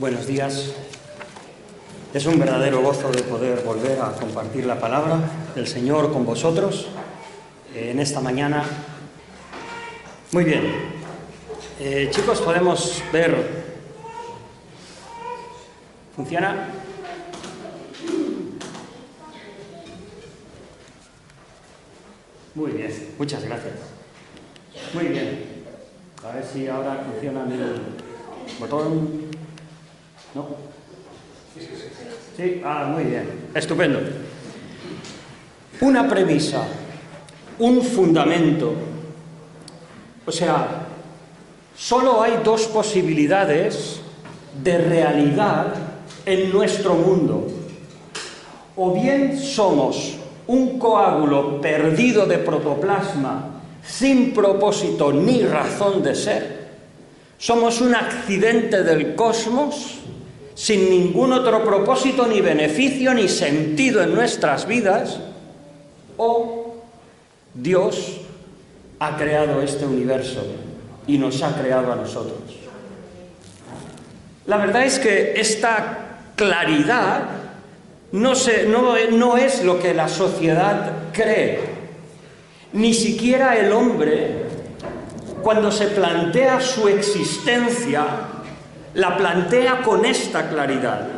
Buenos días. Es un verdadero gozo de poder volver a compartir la palabra del Señor con vosotros en esta mañana. Muy bien. Chicos, podemos ver... ¿Funciona? Muy bien, muchas gracias. Muy bien. A ver si ahora funciona el botón. ¿No? Sí, muy bien. Estupendo. Una premisa, un fundamento. O sea, solo hay dos posibilidades de realidad en nuestro mundo. O bien somos un coágulo perdido de protoplasma sin propósito ni razón de ser. Somos un accidente del cosmos sin ningún otro propósito, ni beneficio, ni sentido en nuestras vidas. O Dios ha creado este universo y nos ha creado a nosotros. La verdad es que esta claridad no es lo que la sociedad cree. Ni siquiera el hombre, cuando se plantea su existencia, la plantea con esta claridad.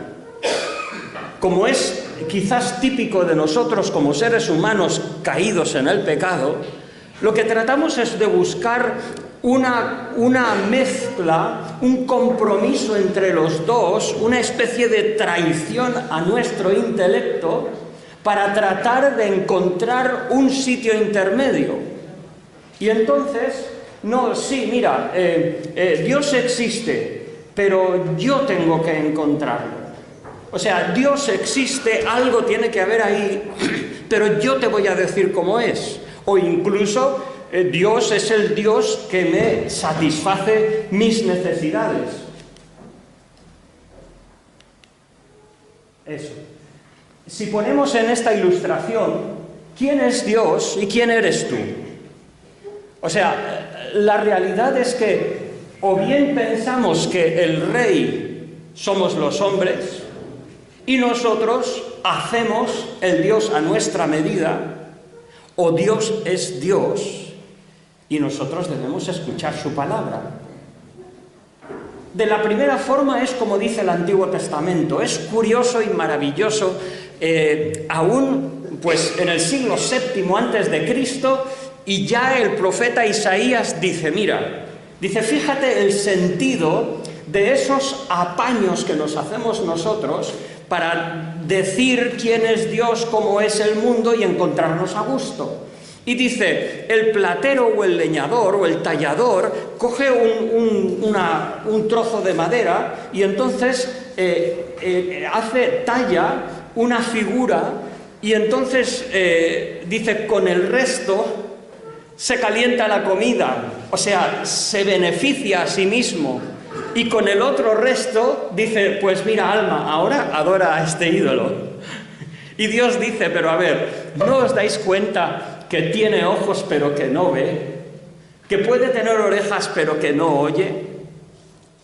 Como es quizás típico de nosotros como seres humanos caídos en el pecado, lo que tratamos es de buscar una mezcla, un compromiso entre los dos, una especie de traición a nuestro intelecto para tratar de encontrar un sitio intermedio. Y entonces, Dios existe, pero yo tengo que encontrarlo. O sea, Dios existe, algo tiene que haber ahí, pero yo te voy a decir cómo es. O incluso, Dios es el Dios que me satisface mis necesidades. Eso. Si ponemos en esta ilustración, ¿quién es Dios y quién eres tú? O sea, la realidad es que o bien pensamos que el rey somos los hombres y nosotros hacemos el Dios a nuestra medida, o Dios es Dios y nosotros debemos escuchar su palabra. De la primera forma es como dice el Antiguo Testamento. Es curioso y maravilloso, aún pues en el siglo VII antes de Cristo, y ya el profeta Isaías dice, fíjate el sentido de esos apaños que nos hacemos nosotros para decir quién es Dios, cómo es el mundo y encontrarnos a gusto. Y dice, el platero o el leñador o el tallador coge un trozo de madera y entonces talla una figura y entonces dice, con el resto se calienta la comida, o sea, se beneficia a sí mismo. Y con el otro resto dice, pues mira, alma, ahora adora a este ídolo. Y Dios dice, pero a ver, ¿no os dais cuenta que tiene ojos pero que no ve? ¿Que puede tener orejas pero que no oye?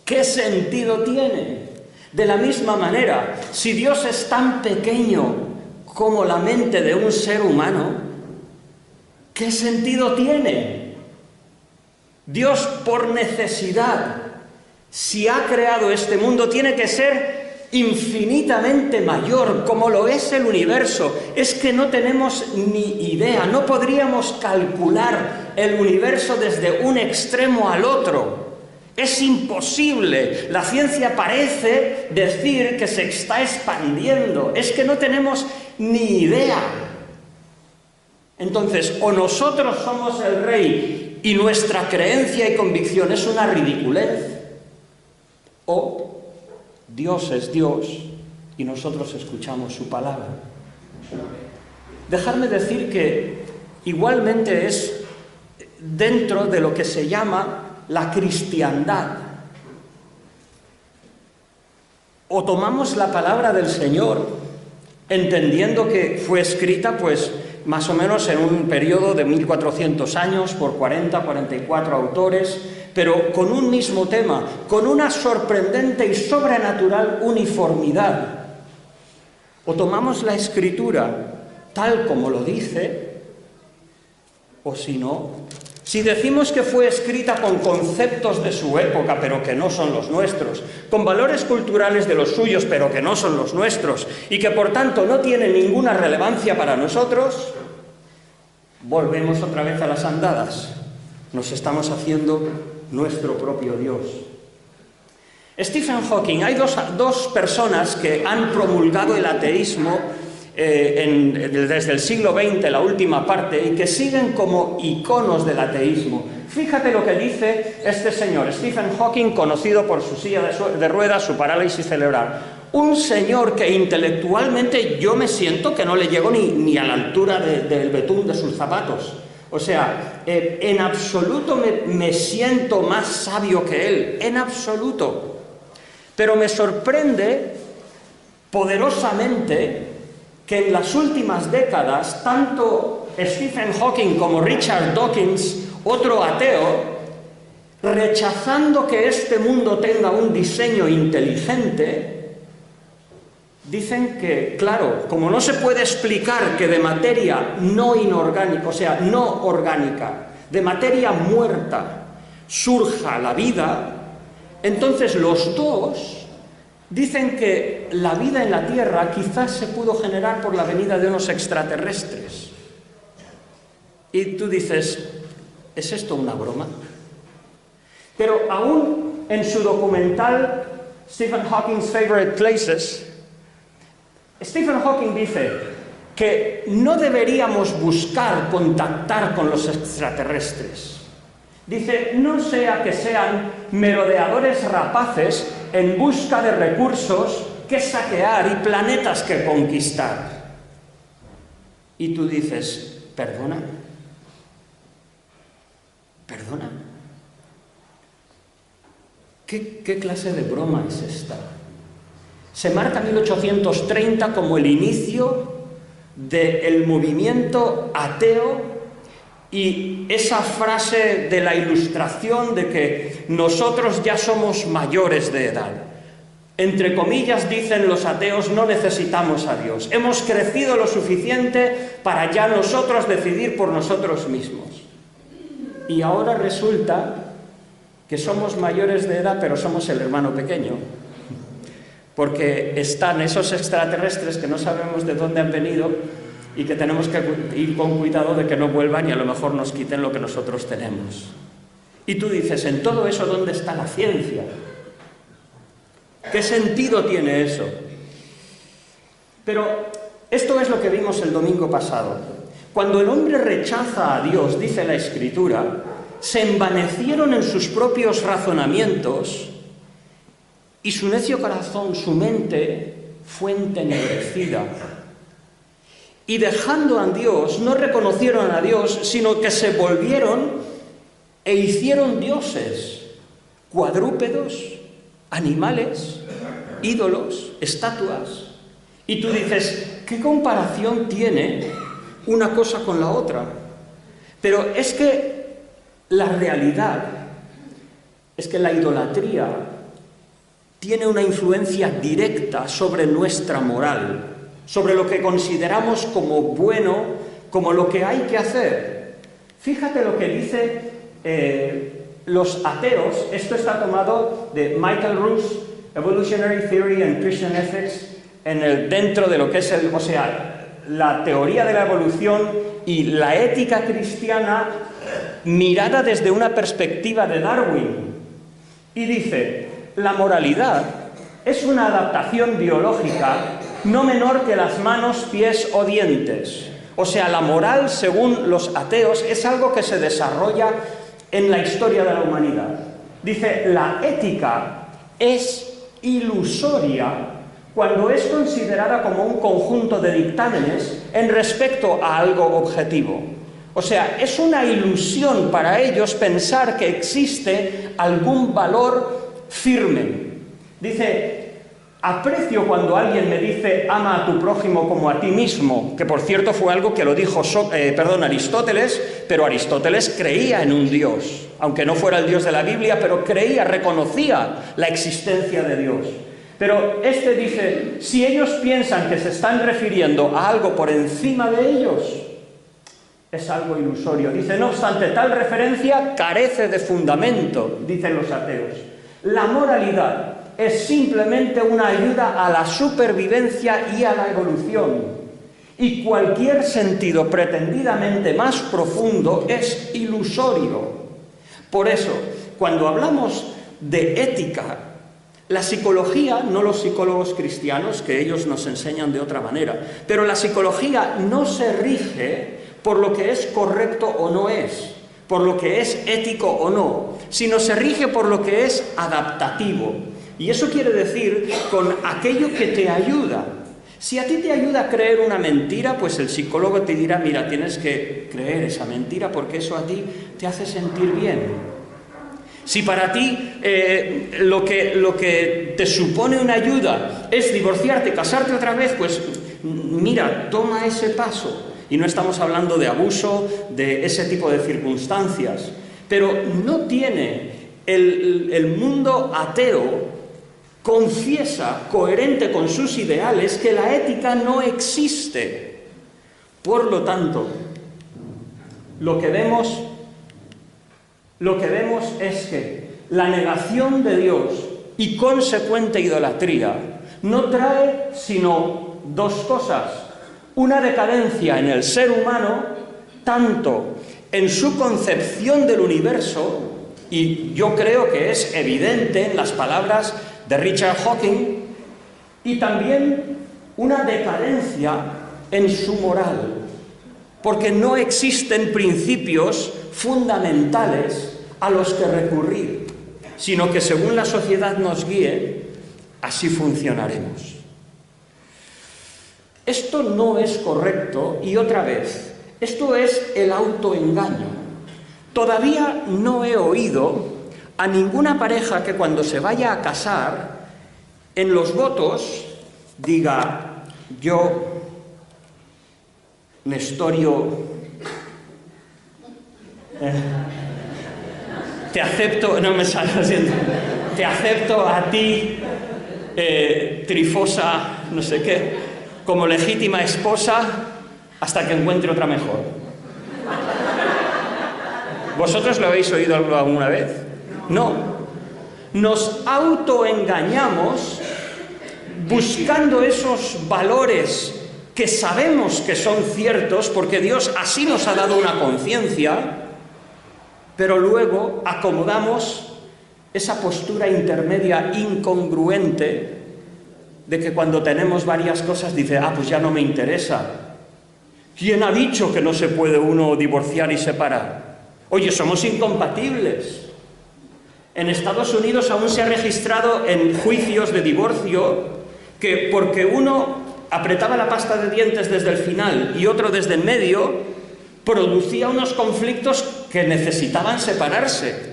¿Qué sentido tiene? De la misma manera, si Dios es tan pequeño como la mente de un ser humano, ¿qué sentido tiene? Dios, por necesidad, si ha creado este mundo, tiene que ser infinitamente mayor, como lo es el universo. Es que no tenemos ni idea, no podríamos calcular el universo desde un extremo al otro. Es imposible. La ciencia parece decir que se está expandiendo. Es que no tenemos ni idea. Entonces, o nosotros somos el rey y nuestra creencia y convicción es una ridiculez, o Dios es Dios y nosotros escuchamos su palabra. Dejadme decir que igualmente es dentro de lo que se llama la cristiandad. O tomamos la palabra del Señor entendiendo que fue escrita pues más o menos en un periodo de 1400 años por 44 autores, pero con un mismo tema, con una sorprendente y sobrenatural uniformidad. O tomamos la Escritura tal como lo dice, o si no, si decimos que fue escrita con conceptos de su época, pero que no son los nuestros, con valores culturales de los suyos, pero que no son los nuestros, y que por tanto no tiene ninguna relevancia para nosotros, volvemos otra vez a las andadas. Nos estamos haciendo nuestro propio Dios. Stephen Hawking, hay dos personas que han promulgado el ateísmo desde el siglo XX, la última parte, y que siguen como iconos del ateísmo. Fíjate lo que dice este señor, Stephen Hawking, conocido por su silla de ruedas, su parálisis cerebral. Un señor que intelectualmente yo me siento que no le llego ni a la altura del betún de sus zapatos. O sea, en absoluto me siento más sabio que él, en absoluto. Pero me sorprende poderosamente que en las últimas décadas, tanto Stephen Hawking como Richard Dawkins, otro ateo, rechazando que este mundo tenga un diseño inteligente, dicen que, claro, como no se puede explicar que de materia no inorgánica, o sea, no orgánica, de materia muerta, surja la vida, entonces los dos dicen que la vida en la Tierra quizás se pudo generar por la venida de unos extraterrestres. Y tú dices, ¿es esto una broma? Pero aún en su documental Stephen Hawking's Favorite Places, Stephen Hawking dice que no deberíamos buscar contactar con los extraterrestres. Dice, no sea que sean merodeadores rapaces en busca de recursos que saquear y planetas que conquistar. Y tú dices, ¿perdona? ¿Perdona? ¿Qué clase de broma es esta? Se marca 1830 como el inicio del movimiento ateo y esa frase de la Ilustración de que nosotros ya somos mayores de edad. Entre comillas dicen los ateos, no necesitamos a Dios. Hemos crecido lo suficiente para ya nosotros decidir por nosotros mismos. Y ahora resulta que somos mayores de edad, pero somos el hermano pequeño. Porque están esos extraterrestres que no sabemos de dónde han venido y que tenemos que ir con cuidado de que no vuelvan y a lo mejor nos quiten lo que nosotros tenemos. Y tú dices, en todo eso, ¿dónde está la ciencia? ¿Qué sentido tiene eso? Pero esto es lo que vimos el domingo pasado. Cuando el hombre rechaza a Dios, dice la Escritura, se envanecieron en sus propios razonamientos y su necio corazón, su mente, fue entenebrecida. Y dejando a Dios, no reconocieron a Dios, sino que se volvieron e hicieron dioses, cuadrúpedos, animales, ídolos, estatuas. Y tú dices, ¿qué comparación tiene una cosa con la otra? Pero es que la realidad es que la idolatría tiene una influencia directa sobre nuestra moral, sobre lo que consideramos como bueno, como lo que hay que hacer. Fíjate lo que dice los ateos. Esto está tomado de Michael Ruse, Evolutionary Theory and Christian Ethics, dentro de lo que es la teoría de la evolución y la ética cristiana mirada desde una perspectiva de Darwin. Y dice, la moralidad es una adaptación biológica no menor que las manos, pies o dientes. O sea, la moral, según los ateos, es algo que se desarrolla en la historia de la humanidad. Dice, la ética es ilusoria cuando es considerada como un conjunto de dictámenes en respecto a algo objetivo. O sea, es una ilusión para ellos pensar que existe algún valor firme. Dice, Aprecio cuando alguien me dice ama a tu prójimo como a ti mismo, que por cierto fue algo que lo dijo Aristóteles, pero Aristóteles creía en un Dios, aunque no fuera el Dios de la Biblia, pero creía, reconocía la existencia de Dios. Pero este dice, si ellos piensan que se están refiriendo a algo por encima de ellos, es algo ilusorio. Dice, no obstante, tal referencia carece de fundamento, dicen los ateos. La moralidad es simplemente una ayuda a la supervivencia y a la evolución. Y cualquier sentido pretendidamente más profundo es ilusorio. Por eso, cuando hablamos de ética, la psicología, no los psicólogos cristianos, que ellos nos enseñan de otra manera, pero la psicología no se rige por lo que es correcto o no es, por lo que es ético o no, sino se rige por lo que es adaptativo. Y eso quiere decir con aquello que te ayuda. Si a ti te ayuda a creer una mentira, pues el psicólogo te dirá, mira, tienes que creer esa mentira porque eso a ti te hace sentir bien. Si para ti lo que te supone una ayuda es divorciarte, casarte otra vez, pues mira, toma ese paso. Y no estamos hablando de abuso, de ese tipo de circunstancias. Pero no tiene el mundo ateo, confiesa, coherente con sus ideales, que la ética no existe. Por lo tanto, lo que vemos es que la negación de Dios y consecuente idolatría no trae sino dos cosas. Una decadencia en el ser humano, tanto en su concepción del universo, y yo creo que es evidente en las palabras de Richard Hawking, y también una decadencia en su moral, porque no existen principios fundamentales a los que recurrir, sino que según la sociedad nos guíe, así funcionaremos. Esto no es correcto y otra vez, esto es el autoengaño. Todavía no he oído a ninguna pareja que cuando se vaya a casar, en los votos diga, yo, Nestorio, te acepto, no me sale, lo siento, te acepto a ti, Trifosa, no sé qué, como legítima esposa hasta que encuentre otra mejor. ¿Vosotros lo habéis oído alguna vez? No. Nos autoengañamos buscando esos valores que sabemos que son ciertos porque Dios así nos ha dado una conciencia, pero luego acomodamos esa postura intermedia incongruente de que cuando tenemos varias cosas dice, pues ya no me interesa. ¿Quién ha dicho que no se puede uno divorciar y separar? Oye, somos incompatibles. En Estados Unidos aún se ha registrado en juicios de divorcio que porque uno apretaba la pasta de dientes desde el final y otro desde el medio, producía unos conflictos que necesitaban separarse.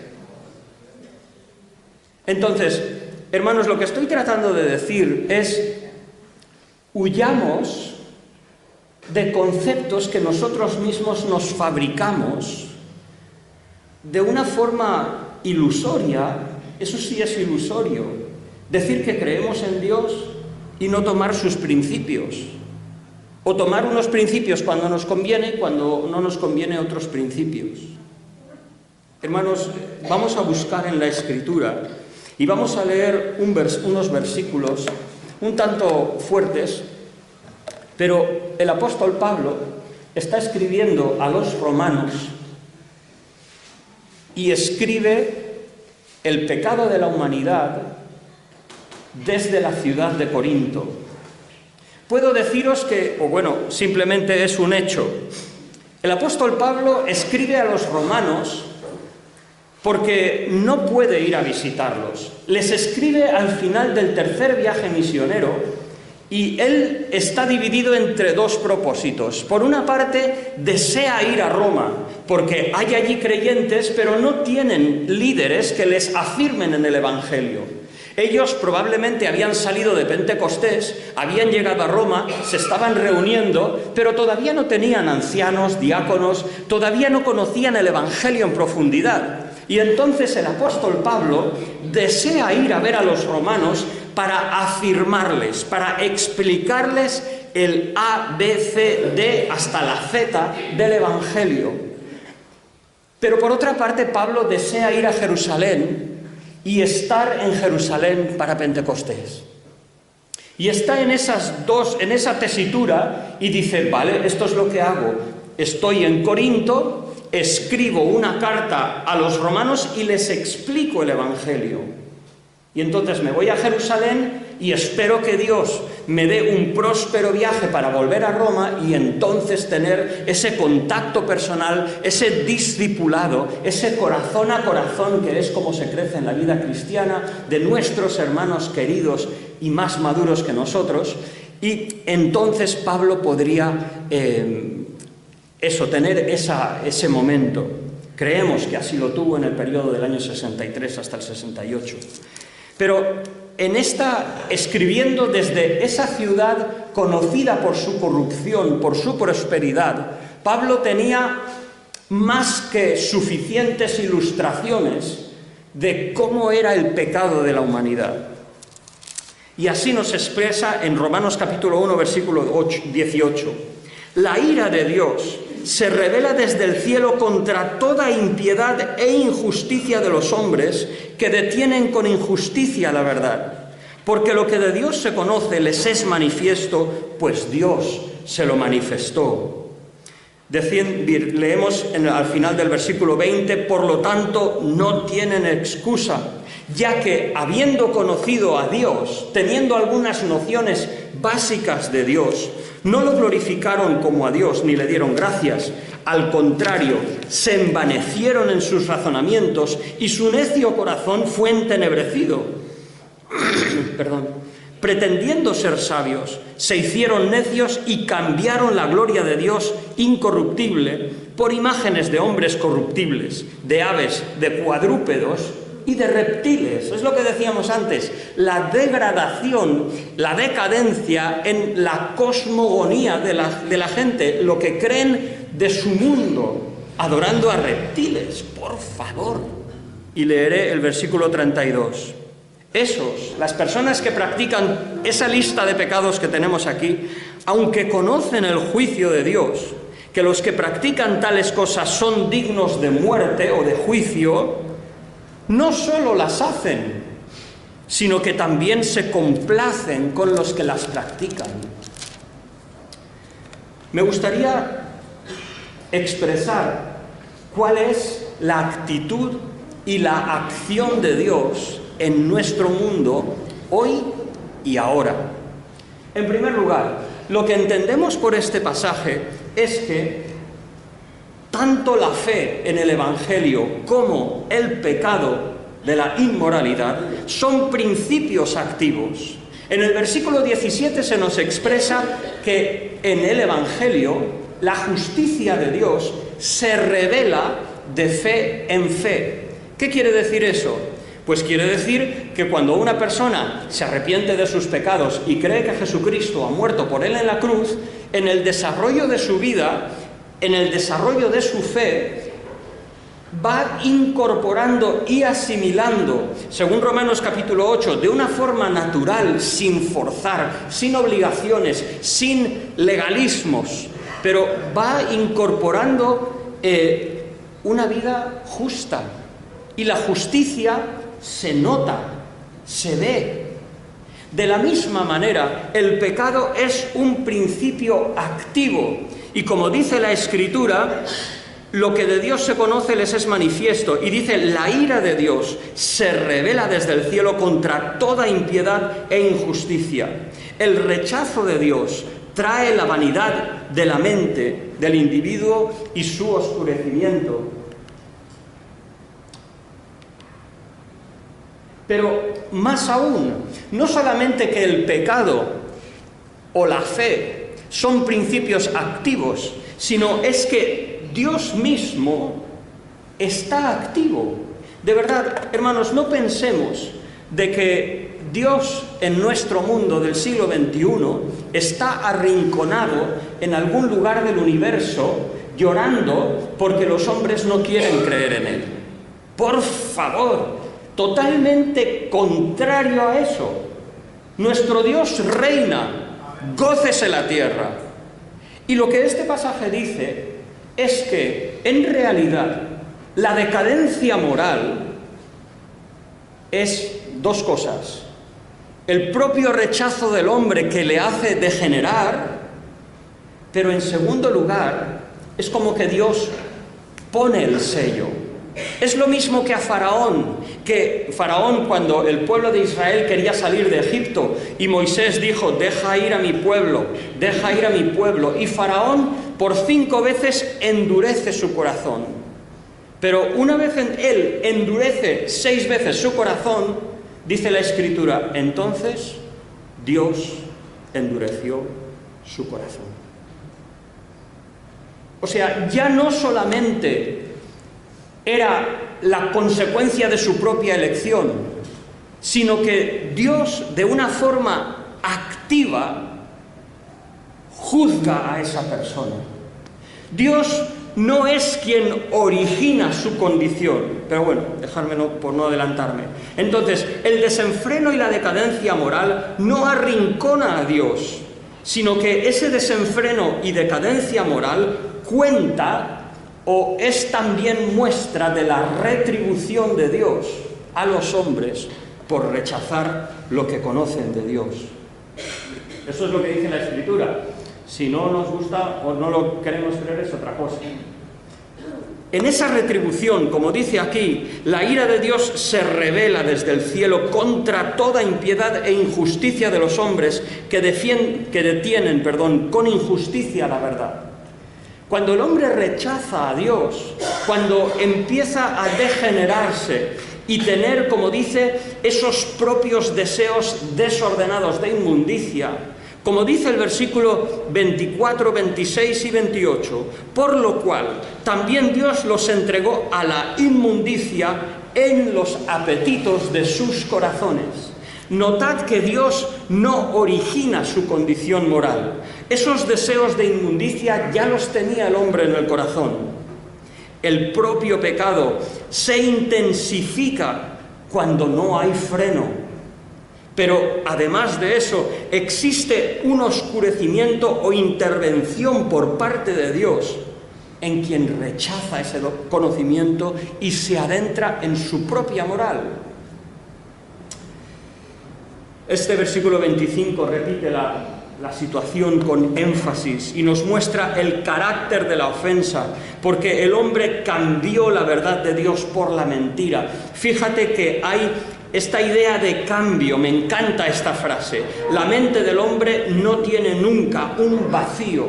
Entonces, hermanos, lo que estoy tratando de decir es, huyamos de conceptos que nosotros mismos nos fabricamos de una forma ilusoria. Eso sí es ilusorio, decir que creemos en Dios y no tomar sus principios, o tomar unos principios cuando nos conviene y cuando no nos conviene otros principios. Hermanos, vamos a buscar en la Escritura y vamos a leer unos versículos un tanto fuertes, pero el apóstol Pablo está escribiendo a los romanos y escribe el pecado de la humanidad desde la ciudad de Corinto. Puedo deciros que, simplemente es un hecho. El apóstol Pablo escribe a los romanos porque no puede ir a visitarlos. Les escribe al final del tercer viaje misionero y él está dividido entre dos propósitos. Por una parte, desea ir a Roma porque hay allí creyentes, pero no tienen líderes que les afirmen en el Evangelio. Ellos probablemente habían salido de Pentecostés, habían llegado a Roma, se estaban reuniendo, pero todavía no tenían ancianos, diáconos, todavía no conocían el Evangelio en profundidad. Y entonces el apóstol Pablo desea ir a ver a los romanos para afirmarles, para explicarles el A, B, C, D hasta la Z del Evangelio. Pero por otra parte, Pablo desea ir a Jerusalén y estar en Jerusalén para Pentecostés. Y está en esa tesitura y dice, vale, esto es lo que hago. Estoy en Corinto, escribo una carta a los romanos y les explico el Evangelio. Y entonces me voy a Jerusalén y espero que Dios me dé un próspero viaje para volver a Roma y entonces tener ese contacto personal, ese discipulado, ese corazón a corazón que es como se crece en la vida cristiana de nuestros hermanos queridos y más maduros que nosotros. Y entonces Pablo podría tener ese momento. Creemos que así lo tuvo en el periodo del año 63 hasta el 68. Pero escribiendo desde esa ciudad conocida por su corrupción, por su prosperidad, Pablo tenía más que suficientes ilustraciones de cómo era el pecado de la humanidad. Y así nos expresa en Romanos capítulo 1, versículo 18. La ira de Dios se revela desde el cielo contra toda impiedad e injusticia de los hombres que detienen con injusticia la verdad. Porque lo que de Dios se conoce les es manifiesto, pues Dios se lo manifestó. Leemos al final del versículo 20, por lo tanto no tienen excusa, ya que habiendo conocido a Dios, teniendo algunas nociones básicas de Dios, no lo glorificaron como a Dios ni le dieron gracias. Al contrario, se envanecieron en sus razonamientos y su necio corazón fue entenebrecido. Pretendiendo ser sabios, se hicieron necios y cambiaron la gloria de Dios incorruptible por imágenes de hombres corruptibles, de aves, de cuadrúpedos y de reptiles. Es lo que decíamos antes, la degradación, la decadencia en la cosmogonía de la gente, lo que creen de su mundo, adorando a reptiles, por favor. Y leeré el versículo 32. Las personas que practican esa lista de pecados que tenemos aquí, aunque conocen el juicio de Dios, que los que practican tales cosas son dignos de muerte o de juicio, no solo las hacen, sino que también se complacen con los que las practican. Me gustaría expresar cuál es la actitud y la acción de Dios en nuestro mundo hoy y ahora. En primer lugar, lo que entendemos por este pasaje es que tanto la fe en el Evangelio como el pecado de la inmoralidad son principios activos. En el versículo 17 se nos expresa que en el Evangelio la justicia de Dios se revela de fe en fe. ¿Qué quiere decir eso? Pues quiere decir que cuando una persona se arrepiente de sus pecados y cree que Jesucristo ha muerto por él en la cruz, en el desarrollo de su vida, en el desarrollo de su fe, va incorporando y asimilando, según Romanos capítulo 8, de una forma natural, sin forzar, sin obligaciones, sin legalismos, pero va incorporando una vida justa. Y la justicia se nota, se ve. De la misma manera, el pecado es un principio activo. Y como dice la Escritura, lo que de Dios se conoce les es manifiesto. Y dice, la ira de Dios se revela desde el cielo contra toda impiedad e injusticia. El rechazo de Dios trae la vanidad de la mente del individuo y su oscurecimiento. Pero más aún, no solamente que el pecado o la fe son principios activos, sino es que Dios mismo está activo. De verdad, hermanos, no pensemos de que Dios en nuestro mundo del siglo XXI está arrinconado en algún lugar del universo llorando porque los hombres no quieren creer en Él. Por favor, totalmente contrario a eso. Nuestro Dios reina, gócese la tierra. Y lo que este pasaje dice es que, en realidad, la decadencia moral es dos cosas. El propio rechazo del hombre que le hace degenerar, pero en segundo lugar, es como que Dios pone el sello. Es lo mismo que a Faraón, cuando el pueblo de Israel quería salir de Egipto y Moisés dijo, deja ir a mi pueblo, deja ir a mi pueblo. Y Faraón por 5 veces endurece su corazón. Pero una vez él endurece 6 veces su corazón, dice la Escritura, entonces Dios endureció su corazón. O sea, ya no solamente era la consecuencia de su propia elección, sino que Dios, de una forma activa, juzga a esa persona. Dios no es quien origina su condición, pero bueno, dejármelo por no adelantarme. Entonces, el desenfreno y la decadencia moral no arrincona a Dios, sino que ese desenfreno y decadencia moral cuenta o es también muestra de la retribución de Dios a los hombres por rechazar lo que conocen de Dios. Eso es lo que dice la Escritura. Si no nos gusta o no lo queremos creer es otra cosa. En esa retribución, como dice aquí, la ira de Dios se revela desde el cielo contra toda impiedad e injusticia de los hombres que detienen con injusticia la verdad. Cuando el hombre rechaza a Dios, cuando empieza a degenerarse y tener, como dice, esos propios deseos desordenados de inmundicia, como dice el versículo 24, 26 y 28, por lo cual también Dios los entregó a la inmundicia en los apetitos de sus corazones. Notad que Dios no origina su condición moral. Esos deseos de inmundicia ya los tenía el hombre en el corazón. El propio pecado se intensifica cuando no hay freno. Pero además de eso, existe un oscurecimiento o intervención por parte de Dios en quien rechaza ese conocimiento y se adentra en su propia moral. Este versículo 25 repite la situación con énfasis y nos muestra el carácter de la ofensa, porque el hombre cambió la verdad de Dios por la mentira. Fíjate que hay esta idea de cambio, me encanta esta frase. La mente del hombre no tiene nunca un vacío,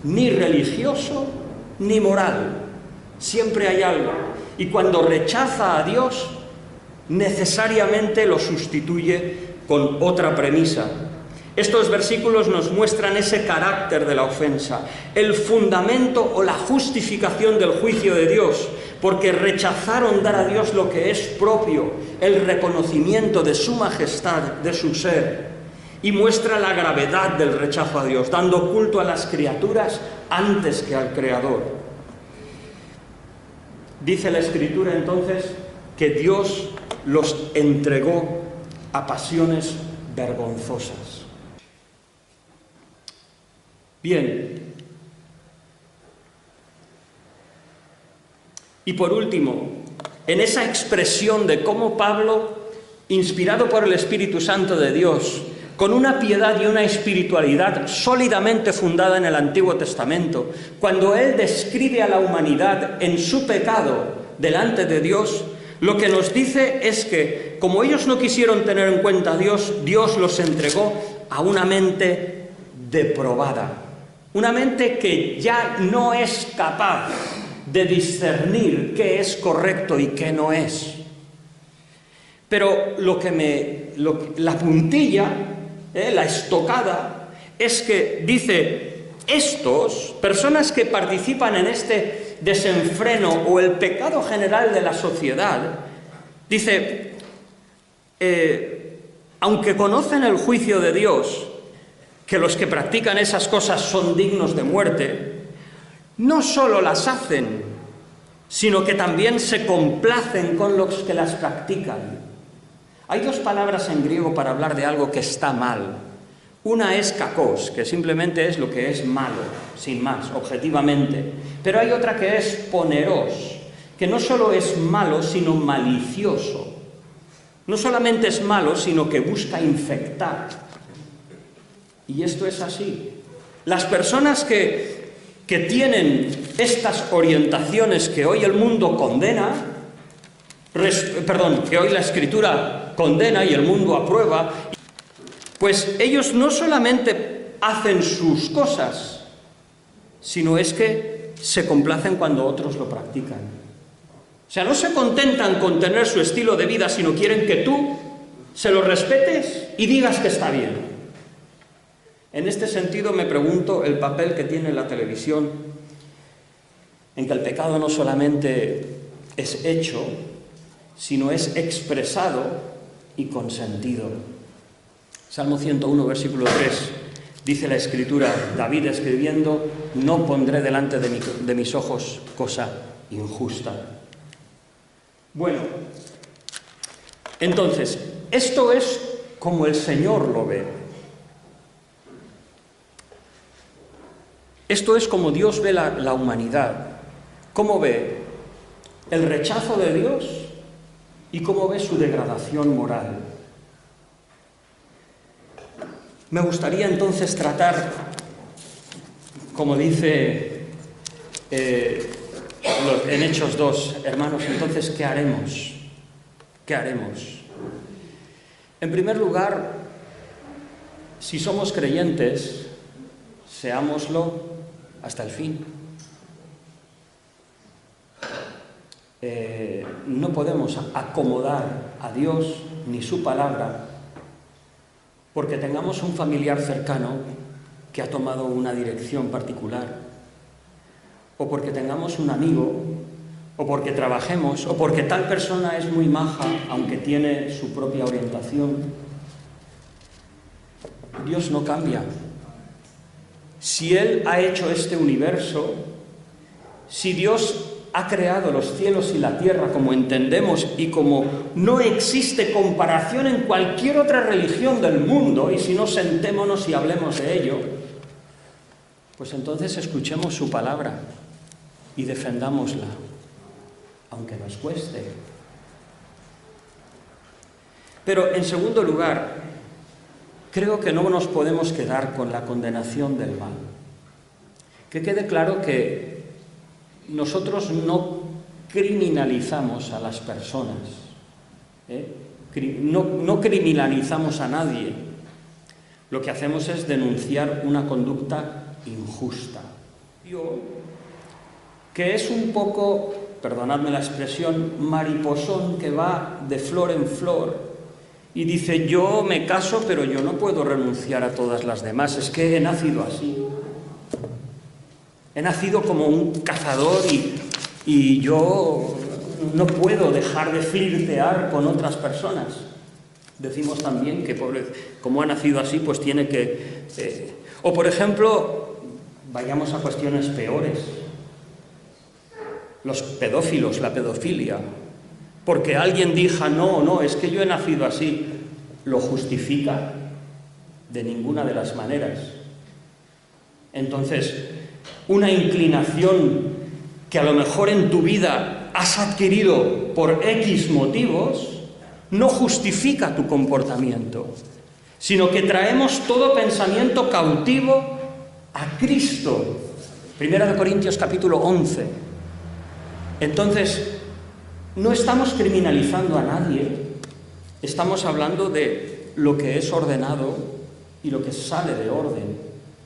ni religioso ni moral. Siempre hay algo. Y cuando rechaza a Dios, necesariamente lo sustituye con otra premisa. Estos versículos nos muestran ese carácter de la ofensa, el fundamento o la justificación del juicio de Dios, porque rechazaron dar a Dios lo que es propio, el reconocimiento de su majestad, de su ser, y muestra la gravedad del rechazo a Dios, dando culto a las criaturas antes que al Creador. Dice la Escritura entonces que Dios los entregó a pasiones vergonzosas. Bien. Y por último, en esa expresión de cómo Pablo, inspirado por el Espíritu Santo de Dios, con una piedad y una espiritualidad sólidamente fundada en el Antiguo Testamento, cuando él describe a la humanidad en su pecado delante de Dios, lo que nos dice es que, como ellos no quisieron tener en cuenta a Dios, Dios los entregó a una mente depravada, una mente que ya no es capaz de discernir qué es correcto y qué no es. Pero la puntilla, la estocada, es que dice, personas que participan en este desenfreno o el pecado general de la sociedad, dice, aunque conocen el juicio de Dios, que los que practican esas cosas son dignos de muerte, no solo las hacen, sino que también se complacen con los que las practican. Hay dos palabras en griego para hablar de algo que está mal. Una es kakos, que simplemente es lo que es malo, sin más, objetivamente. Pero hay otra que es poneros, que no solo es malo, sino malicioso. No solamente es malo, sino que busca infectar. Y esto es así. Las personas que tienen estas orientaciones que hoy el mundo condena, que hoy la Escritura condena y el mundo aprueba, pues ellos no solamente hacen sus cosas, sino es que se complacen cuando otros lo practican. O sea, no se contentan con tener su estilo de vida, sino quieren que tú se lo respetes y digas que está bien. En este sentido me pregunto el papel que tiene la televisión en que el pecado no solamente es hecho, sino es expresado y consentido. Salmo 101, versículo 3, dice la Escritura, David escribiendo, no pondré delante de mis ojos cosa injusta. Bueno, entonces, esto es como el Señor lo ve. Esto es como Dios ve la humanidad. ¿Cómo ve el rechazo de Dios y cómo ve su degradación moral? Me gustaría entonces tratar, como dice en Hechos 2, hermanos, entonces, ¿qué haremos? ¿Qué haremos? En primer lugar, si somos creyentes, seámoslo hasta el fin. No podemos acomodar a Dios ni su palabra porque tengamos un familiar cercano que ha tomado una dirección particular, o porque tengamos un amigo, o porque trabajemos, o porque tal persona es muy maja, aunque tiene su propia orientación. Dios no cambia. Si Él ha hecho este universo, si Dios ha creado los cielos y la tierra como entendemos y como no existe comparación en cualquier otra religión del mundo, y si no, sentémonos y hablemos de ello, pues entonces escuchemos su palabra y defendámosla, aunque nos cueste. Pero en segundo lugar, creo que no nos podemos quedar con la condenación del mal. Que quede claro que nosotros no criminalizamos a las personas, no criminalizamos a nadie. Lo que hacemos es denunciar una conducta injusta, que es un poco, perdonadme la expresión, mariposón que va de flor en flor y dice, yo me caso, pero yo no puedo renunciar a todas las demás, es que he nacido así. He nacido como un cazador y yo no puedo dejar de flirtear con otras personas. Decimos también que, como ha nacido así, pues tiene que... O, por ejemplo, vayamos a cuestiones peores. Los pedófilos, la pedofilia. Porque alguien diga, no, es que yo he nacido así. ¿Lo justifica? De ninguna de las maneras. Entonces, una inclinación que a lo mejor en tu vida has adquirido por X motivos, no justifica tu comportamiento, sino que traemos todo pensamiento cautivo a Cristo. 1 Corintios capítulo 11. Entonces, no estamos criminalizando a nadie, estamos hablando de lo que es ordenado y lo que sale de orden,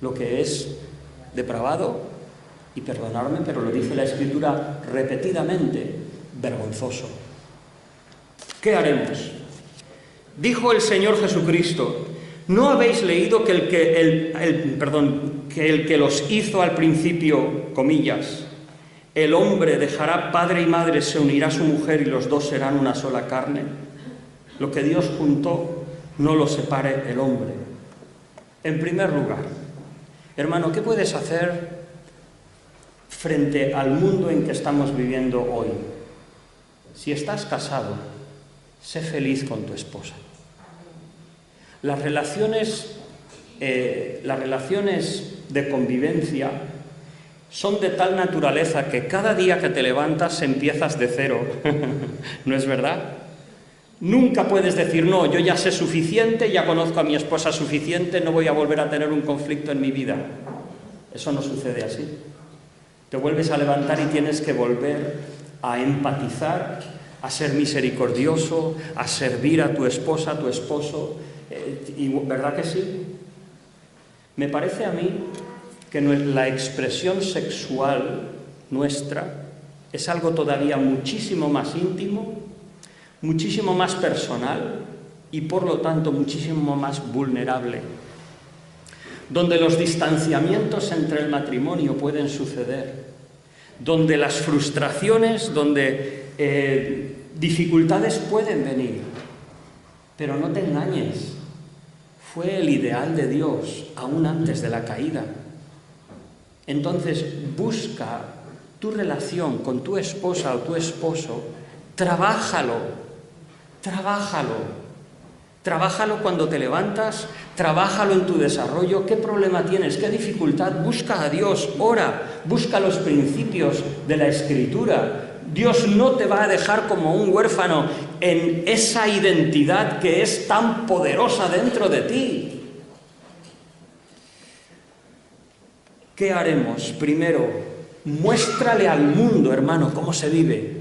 lo que es depravado, y perdonadme, pero lo dice la Escritura repetidamente, vergonzoso. ¿Qué haremos? Dijo el Señor Jesucristo, ¿no habéis leído que el que los hizo al principio, comillas, el hombre dejará padre y madre, se unirá a su mujer y los dos serán una sola carne? Lo que Dios juntó, no lo separe el hombre. En primer lugar, hermano, ¿qué puedes hacer frente al mundo en que estamos viviendo hoy? Si estás casado, sé feliz con tu esposa. Las relaciones de convivencia son de tal naturaleza que cada día que te levantas empiezas de cero. ¿No es verdad? Nunca puedes decir, no, yo ya sé suficiente, ya conozco a mi esposa suficiente, no voy a volver a tener un conflicto en mi vida. Eso no sucede así. Te vuelves a levantar y tienes que volver a empatizar, a ser misericordioso, a servir a tu esposa, a tu esposo. ¿Verdad que sí? Me parece a mí que la expresión sexual nuestra es algo todavía muchísimo más íntimo, muchísimo más personal y por lo tanto muchísimo más vulnerable, donde los distanciamientos entre el matrimonio pueden suceder, donde las frustraciones, donde dificultades pueden venir. Pero no te engañes, fue el ideal de Dios aún antes de la caída. Entonces busca tu relación con tu esposa o tu esposo, trabájalo cuando te levantas, trabájalo en tu desarrollo. ¿Qué problema tienes? ¿Qué dificultad? Busca a Dios, ora, busca los principios de la Escritura. Dios no te va a dejar como un huérfano en esa identidad que es tan poderosa dentro de ti. ¿Qué haremos? Primero, muéstrale al mundo, hermano, cómo se vive.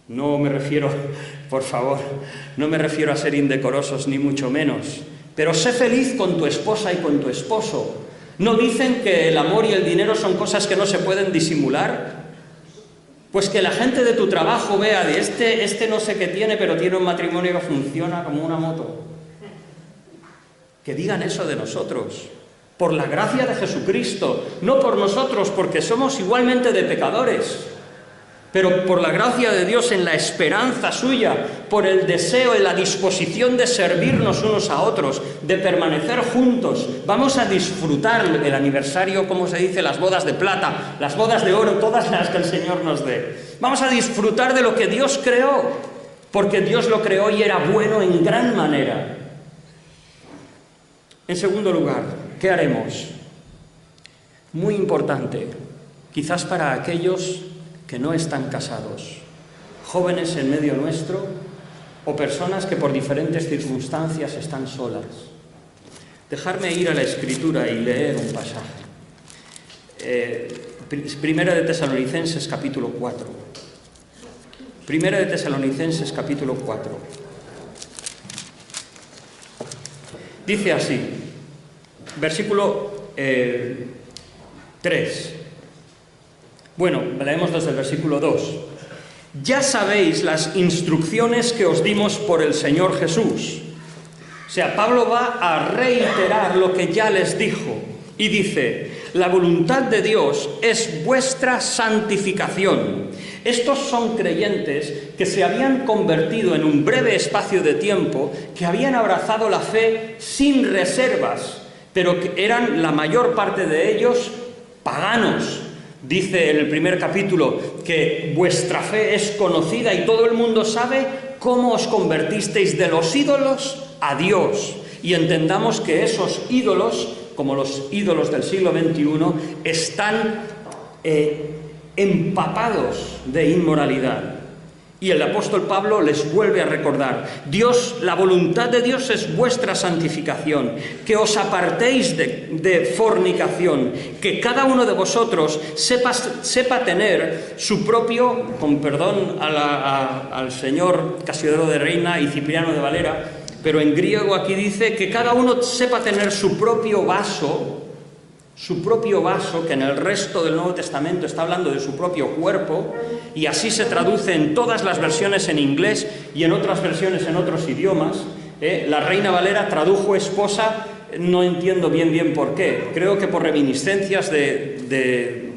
No me refiero, por favor, no me refiero a ser indecorosos ni mucho menos, pero sé feliz con tu esposa y con tu esposo. ¿No dicen que el amor y el dinero son cosas que no se pueden disimular? Pues que la gente de tu trabajo vea de este no sé qué tiene, pero tiene un matrimonio que funciona como una moto. Que digan eso de nosotros, por la gracia de Jesucristo, no por nosotros, porque somos igualmente de pecadores, pero por la gracia de Dios en la esperanza suya, por el deseo y la disposición de servirnos unos a otros, de permanecer juntos. Vamos a disfrutar el aniversario, como se dice, las bodas de plata, las bodas de oro, todas las que el Señor nos dé. Vamos a disfrutar de lo que Dios creó, porque Dios lo creó y era bueno en gran manera. En segundo lugar, ¿qué haremos? Muy importante, quizás para aquellos que no están casados, jóvenes en medio nuestro o personas que por diferentes circunstancias están solas. Dejarme ir a la Escritura y leer un pasaje. Primera de Tesalonicenses capítulo 4. Primera de Tesalonicenses capítulo 4. Dice así, versículo 3. Bueno, leemos desde el versículo 2. Ya sabéis las instrucciones que os dimos por el Señor Jesús. O sea, Pablo va a reiterar lo que ya les dijo y dice, la voluntad de Dios es vuestra santificación. Estos son creyentes que se habían convertido en un breve espacio de tiempo, que habían abrazado la fe sin reservas, pero que eran la mayor parte de ellos paganos. Dice en el primer capítulo que vuestra fe es conocida y todo el mundo sabe cómo os convertisteis de los ídolos a Dios. Y entendamos que esos ídolos, como los ídolos del siglo XXI, están empapados de inmoralidad. Y el apóstol Pablo les vuelve a recordar, la voluntad de Dios es vuestra santificación, que os apartéis de fornicación, que cada uno de vosotros sepa tener su propio, con perdón al señor Casiodoro de Reina y Cipriano de Valera, pero en griego aquí dice que cada uno sepa tener su propio vaso, que en el resto del Nuevo Testamento está hablando de su propio cuerpo, y así se traduce en todas las versiones en inglés y en otras versiones en otros idiomas. La Reina Valera tradujo esposa, no entiendo bien por qué, creo que por reminiscencias de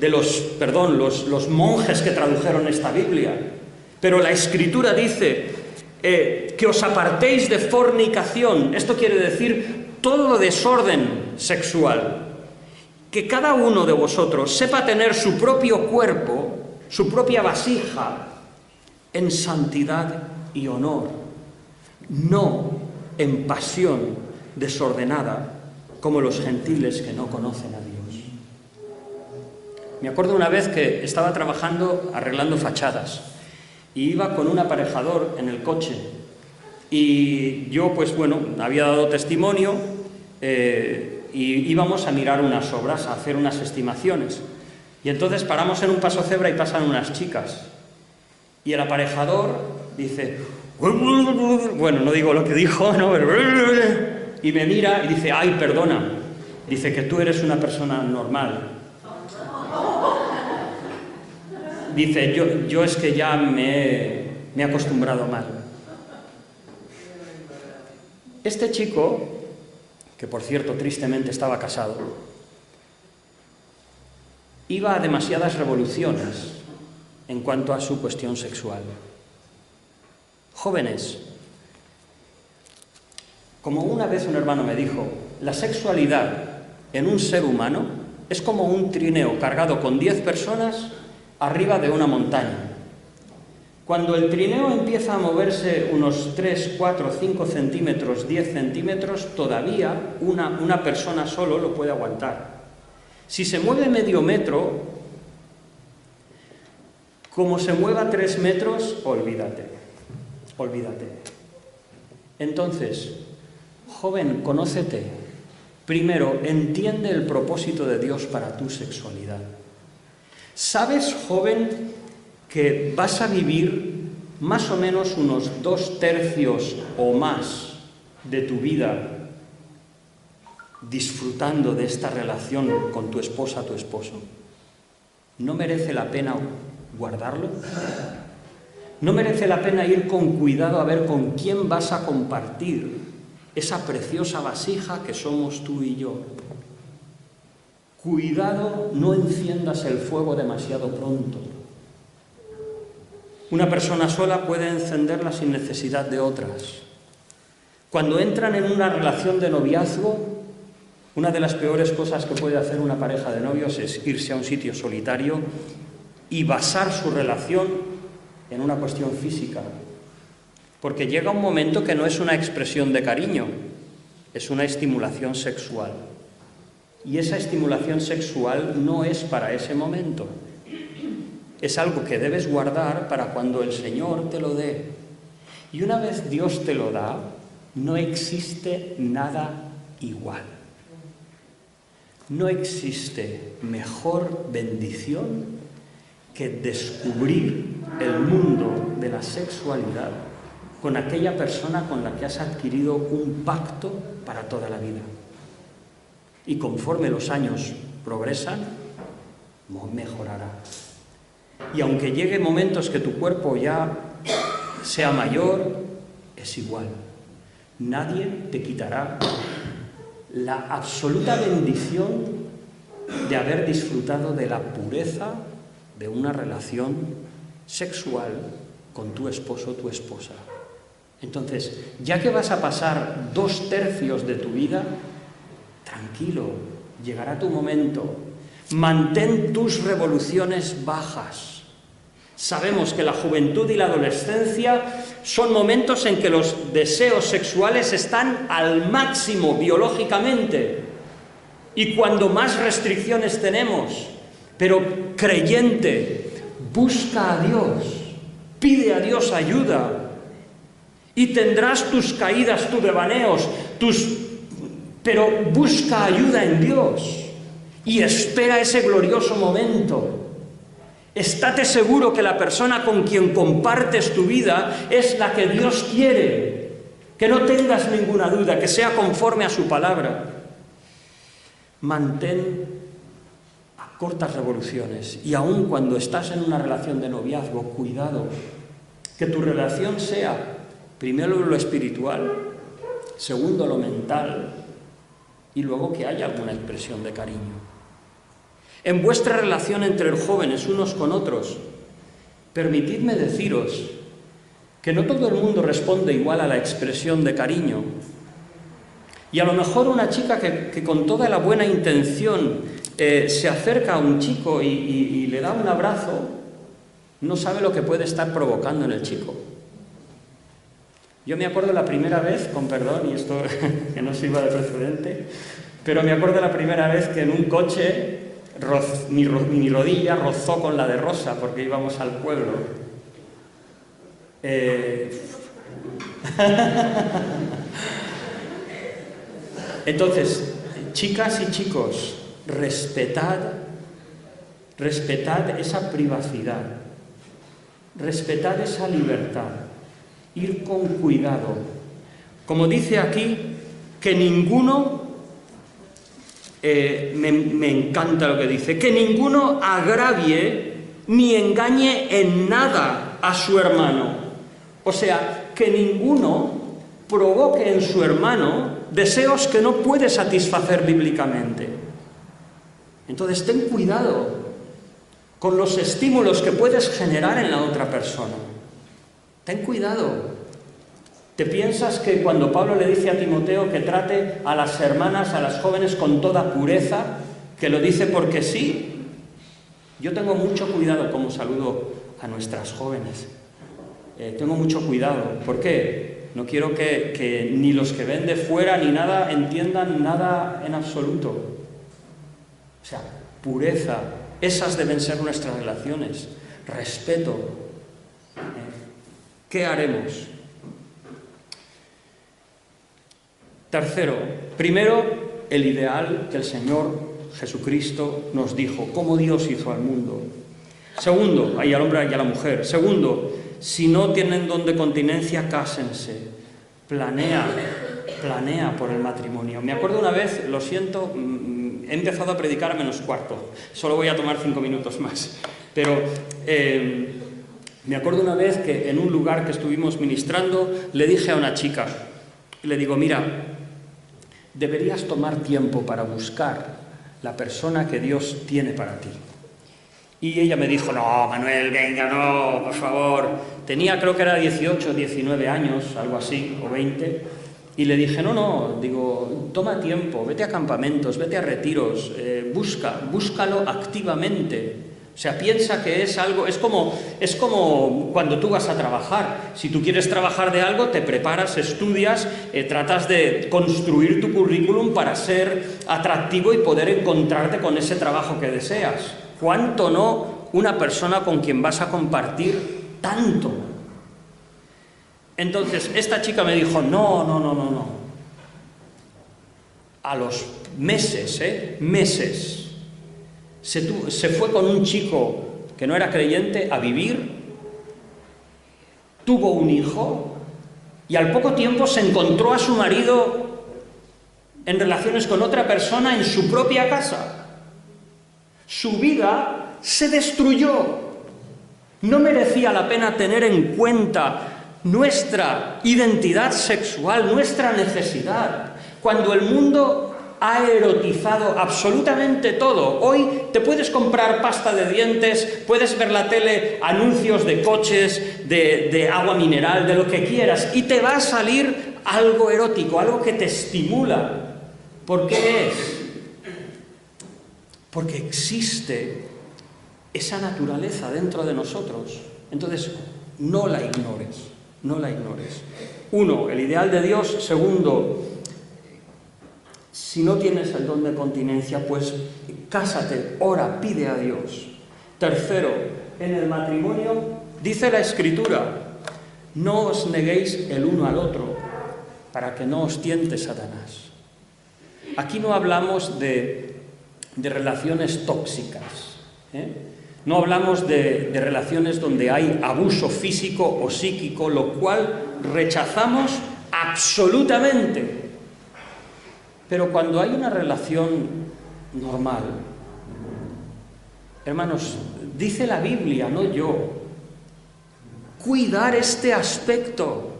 los monjes que tradujeron esta Biblia. Pero la Escritura dice que os apartéis de fornicación. Esto quiere decir todo desorden sexual. Que cada uno de vosotros sepa tener su propio cuerpo, su propia vasija, en santidad y honor, no en pasión desordenada como los gentiles que no conocen a Dios. Me acuerdo una vez que estaba trabajando arreglando fachadas y iba con un aparejador en el coche y yo, pues bueno, había dado testimonio y íbamos a mirar unas obras, a hacer unas estimaciones. Y entonces paramos en un paso cebra y pasan unas chicas. Y el aparejador dice, bueno, no digo lo que dijo, ¿no? Y me mira y dice, ay, perdona, dice que tú eres una persona normal. Dice, yo es que ya me he acostumbrado mal. Este chico, que por cierto tristemente estaba casado, iba a demasiadas revoluciones en cuanto a su cuestión sexual. Jóvenes, como una vez un hermano me dijo, la sexualidad en un ser humano es como un trineo cargado con 10 personas arriba de una montaña. Cuando el trineo empieza a moverse unos 3, 4, 5 centímetros, 10 centímetros, todavía una persona solo lo puede aguantar. Si se mueve medio metro, como se mueva 3 metros, olvídate, olvídate. Entonces, joven, conócete. Primero, entiende el propósito de Dios para tu sexualidad. ¿Sabes, joven, que vas a vivir más o menos unos 2/3 o más de tu vida disfrutando de esta relación con tu esposa, tu esposo? ¿No merece la pena guardarlo? ¿No merece la pena ir con cuidado a ver con quién vas a compartir esa preciosa vasija que somos tú y yo? Cuidado, no enciendas el fuego demasiado pronto. Una persona sola puede encenderla sin necesidad de otras. Cuando entran en una relación de noviazgo, una de las peores cosas que puede hacer una pareja de novios es irse a un sitio solitario y basar su relación en una cuestión física. Porque llega un momento que no es una expresión de cariño, es una estimulación sexual. Y esa estimulación sexual no es para ese momento. Es algo que debes guardar para cuando el Señor te lo dé. Y una vez Dios te lo da, no existe nada igual. No existe mejor bendición que descubrir el mundo de la sexualidad con aquella persona con la que has adquirido un pacto para toda la vida. Y conforme los años progresan, mejorará. Y aunque llegue momentos que tu cuerpo ya sea mayor, es igual. Nadie te quitará la absoluta bendición de haber disfrutado de la pureza de una relación sexual con tu esposo o tu esposa. Entonces, ya que vas a pasar 2/3 de tu vida, tranquilo, llegará tu momento. Mantén tus revoluciones bajas. Sabemos que la juventud y la adolescencia son momentos en que los deseos sexuales están al máximo biológicamente y cuando más restricciones tenemos. Pero creyente, busca a Dios, pide a Dios ayuda y tendrás tus caídas, tus devaneos, pero busca ayuda en Dios y espera ese glorioso momento. Estate seguro que la persona con quien compartes tu vida es la que Dios quiere, que no tengas ninguna duda, que sea conforme a su palabra. Mantén a cortas revoluciones y aun cuando estás en una relación de noviazgo, cuidado, que tu relación sea primero lo espiritual, segundo lo mental y luego que haya alguna expresión de cariño. En vuestra relación entre los jóvenes unos con otros, permitidme deciros que no todo el mundo responde igual a la expresión de cariño. Y a lo mejor una chica que con toda la buena intención se acerca a un chico y le da un abrazo, no sabe lo que puede estar provocando en el chico. Yo me acuerdo la primera vez, con perdón, y esto que no sirva de precedente, pero me acuerdo la primera vez que en un coche mi rodilla rozó con la de Rosa porque íbamos al pueblo. Entonces, chicas y chicos, respetad esa privacidad, respetad esa libertad, ir con cuidado. Como dice aquí, que ninguno, me encanta lo que dice, que ninguno agravie ni engañe en nada a su hermano. O sea, que ninguno provoque en su hermano deseos que no puede satisfacer bíblicamente. Entonces, ten cuidado con los estímulos que puedes generar en la otra persona. Ten cuidado. ¿Te piensas que cuando Pablo le dice a Timoteo que trate a las hermanas, a las jóvenes con toda pureza, que lo dice porque sí? Yo tengo mucho cuidado como saludo a nuestras jóvenes. Tengo mucho cuidado. ¿Por qué? No quiero que ni los que ven de fuera ni nada entiendan nada en absoluto. O sea, pureza. Esas deben ser nuestras relaciones. Respeto. ¿Qué haremos? Tercero, primero, el ideal que el Señor Jesucristo nos dijo, cómo Dios hizo al mundo. Segundo, y al hombre y a la mujer. Segundo, si no tienen don de continencia, cásense. Planea por el matrimonio. Me acuerdo una vez, lo siento, he empezado a predicar a -4. Solo voy a tomar 5 minutos más. Pero me acuerdo una vez que en un lugar que estuvimos ministrando, le dije a una chica, le digo, mira, deberías tomar tiempo para buscar la persona que Dios tiene para ti. Y ella me dijo, no, Manuel, venga, no, por favor. Tenía, creo que era 18, 19 años, algo así, o 20. Y le dije, no, digo, toma tiempo, vete a campamentos, vete a retiros, búscalo activamente. O sea, piensa que es algo, es como cuando tú vas a trabajar. Si tú quieres trabajar de algo, te preparas, estudias, tratas de construir tu currículum para ser atractivo y poder encontrarte con ese trabajo que deseas. ¿Cuánto no una persona con quien vas a compartir tanto? Entonces, esta chica me dijo, no. A los meses, se fue con un chico que no era creyente a vivir, tuvo un hijo y al poco tiempo se encontró a su marido en relaciones con otra persona en su propia casa. Su vida se destruyó. No merecía la pena tener en cuenta nuestra identidad sexual, nuestra necesidad, cuando el mundo ha erotizado absolutamente todo. Hoy te puedes comprar pasta de dientes, puedes ver la tele, anuncios de coches, de agua mineral, de lo que quieras, y te va a salir algo erótico, algo que te estimula. ¿Por qué es? Porque existe esa naturaleza dentro de nosotros. Entonces, no la ignores. Uno, el ideal de Dios. Segundo, si no tienes el don de continencia, pues cásate, ora, pide a Dios. Tercero, en el matrimonio, dice la Escritura, no os neguéis el uno al otro, para que no os tiente Satanás. Aquí no hablamos de relaciones tóxicas, No hablamos de relaciones donde hay abuso físico o psíquico, lo cual rechazamos absolutamente. Pero cuando hay una relación normal, hermanos, dice la Biblia, no yo, cuidar este aspecto.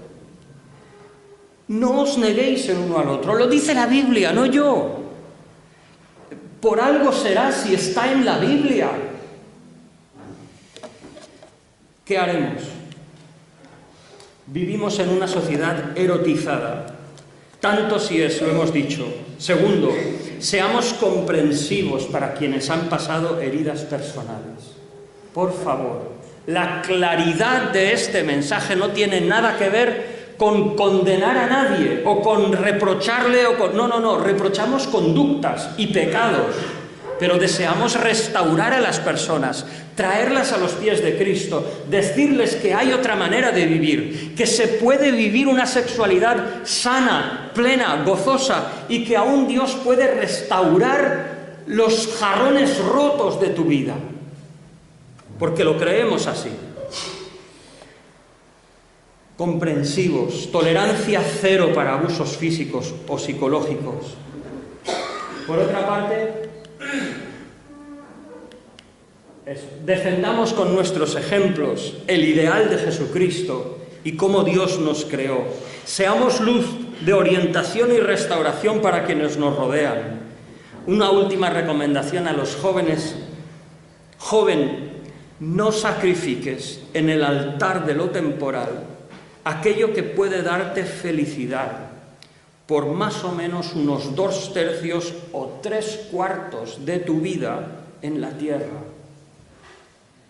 No os neguéis el uno al otro, lo dice la Biblia, no yo. Por algo será si está en la Biblia. ¿Qué haremos? Vivimos en una sociedad erotizada. Tanto si es, lo hemos dicho. Segundo, seamos comprensivos para quienes han pasado heridas personales. Por favor, la claridad de este mensaje no tiene nada que ver con condenar a nadie o con reprocharle o con... No, reprochamos conductas y pecados, pero deseamos restaurar a las personas, traerlas a los pies de Cristo, decirles que hay otra manera de vivir, que se puede vivir una sexualidad sana, plena, gozosa, y que aún Dios puede restaurar los jarrones rotos de tu vida, porque lo creemos así. Comprensivos, tolerancia cero para abusos físicos o psicológicos. Por otra parte, defendamos con nuestros ejemplos el ideal de Jesucristo y cómo Dios nos creó. Seamos luz de orientación y restauración para quienes nos rodean. Una última recomendación a los jóvenes. Joven, no sacrifiques en el altar de lo temporal aquello que puede darte felicidad por más o menos unos 2/3 o 3/4 de tu vida en la tierra.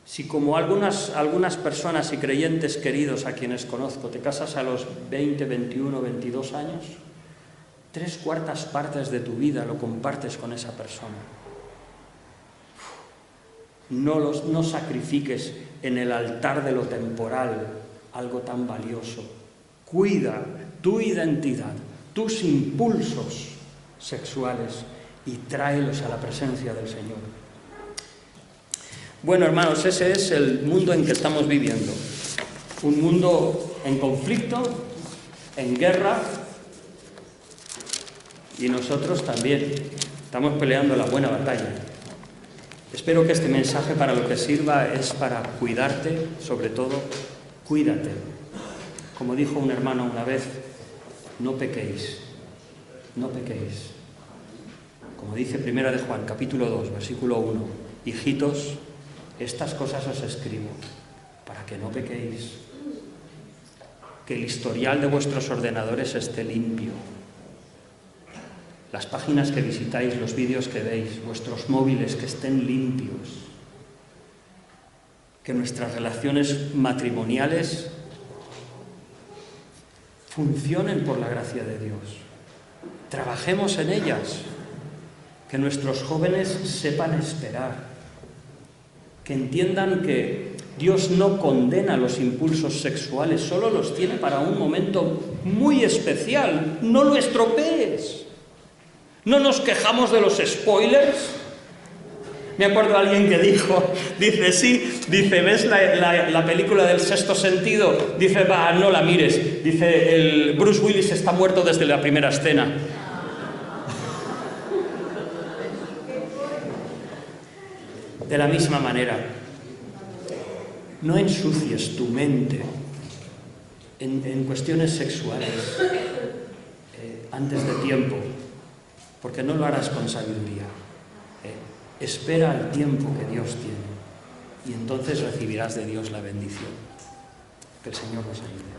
Si como algunas personas y creyentes queridos a quienes conozco, te casas a los 20, 21, 22 años, 3/4 partes de tu vida lo compartes con esa persona. No sacrifiques en el altar de lo temporal algo tan valioso. Cuida tu identidad, tus impulsos sexuales y tráelos a la presencia del Señor. Bueno, hermanos, ese es el mundo en que estamos viviendo. Un mundo en conflicto, en guerra, y nosotros también estamos peleando la buena batalla. Espero que este mensaje para lo que sirva es para cuidarte, sobre todo, cuídate. Como dijo un hermano una vez, no pequéis, no pequéis. Como dice 1 de Juan, capítulo 2, versículo 1, hijitos, estas cosas os escribo para que no pequéis, que el historial de vuestros ordenadores esté limpio, las páginas que visitáis, los vídeos que veis, vuestros móviles que estén limpios, que nuestras relaciones matrimoniales funcionen por la gracia de Dios. Trabajemos en ellas, que nuestros jóvenes sepan esperar, que entiendan que Dios no condena los impulsos sexuales, solo los tiene para un momento muy especial. No lo estropees. No nos quejamos de los spoilers. Me acuerdo de alguien que dice, ¿ves la película del Sexto Sentido? Dice, va, no la mires. Dice, el Bruce Willis está muerto desde la primera escena. De la misma manera, no ensucies tu mente en cuestiones sexuales antes de tiempo, porque no lo harás con sabiduría. Espera el tiempo que Dios tiene y entonces recibirás de Dios la bendición. Que el Señor nos ayude.